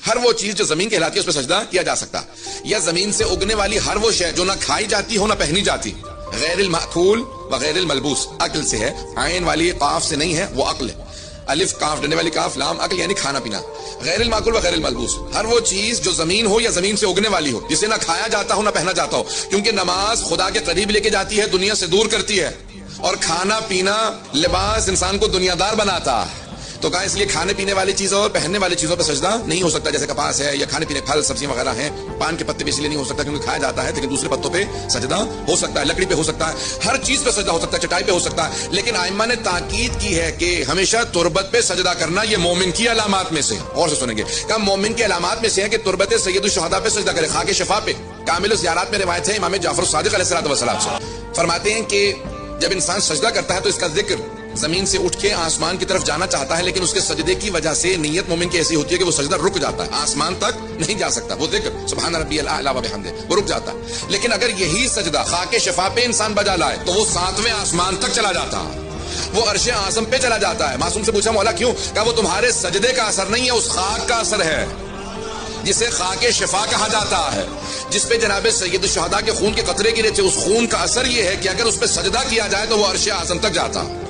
ہر وہ چیز جو زمین کہلاتی ہے اس پہ سجدہ کیا جا سکتا، یا زمین سے اگنے والی ہر وہ شے جو نہ کھائی جاتی ہو نہ پہنی جاتی، غیر المأکول وغیر الملبوس، عقل سے ہے، عین والی قاف سے نہیں ہے، وہ عقل ہے، الف کاف ڈنڈے والی کاف لام عقل یعنی کھانا پینا، غیر المأکول وغیر الملبوس، ہر وہ چیز جو زمین ہو یا زمین سے اگنے والی ہو، جسے نہ کھایا جاتا ہو نہ پہنا جاتا ہو، کیونکہ نماز خدا کے قریب لے کے جاتی ہے، دنیا سے دور کرتی ہے، اور کھانا پینا لباس انسان کو دنیا دار بناتا ہے، تو کہا اس لیے کھانے پینے والی چیزوں اور پہننے والی چیزوں پہ سجدہ نہیں ہو سکتا، جیسے کپاس ہے یا کھانے پینے پھل سبزیاں وغیرہ ہیں، پان کے پتے پہ اس لیے نہیں ہو سکتا کیونکہ کھایا جاتا ہے، لیکن دوسرے پتوں پہ سجدہ ہو سکتا ہے، لکڑی پہ ہو سکتا ہے، ہر چیز پہ سجدہ ہو سکتا ہے، چٹائی پہ ہو سکتا ہے، لیکن ائمہ نے تاکید کی ہے کہ ہمیشہ تربت پہ سجدہ کرنا یہ مومن کی علامات میں سے، اور سے سنیں گے، کہ مومن کی علامات میں سے ہے کہ تربت سید الشہداء پہ سجدہ کرے، خاک شفا پہ۔ کامل الزیارات میں روایت ہے امام جعفر الصادق علیہ السلام سے، فرماتے ہیں کہ جب انسان سجدہ کرتا ہے تو اس کا ذکر زمین سے اٹھ کے آسمان کی طرف جانا چاہتا ہے، لیکن اس کے سجدے کی وجہ سے نیت مومن کی ایسی ہوتی ہے کہ وہ سجدہ رک جاتا ہے، آسمان تک نہیں جا سکتا، وہ ذکر سبحان ربی الاعلی و بحمدہ وہ رک جاتا ہے، لیکن اگر یہی سجدہ خاک شفا پہ انسان بجا لائے تو وہ 7ویں آسمان تک چلا جاتا ہے، وہ عرش اعظم پہ چلا جاتا ہے۔ معصوم سے پوچھا مولا کیوں؟ کہا وہ تمہارے سجدے کا اثر نہیں ہے، اس خاک کا اثر ہے جسے خاک شفا کہا جاتا ہے، جس پہ جناب سید الشہداء کے خون کے قطرے گرے تھے، اس خون کا اثر یہ ہے کہ اگر اس پہ سجدہ کیا جائے تو وہ عرش اعظم تک جاتا ہے۔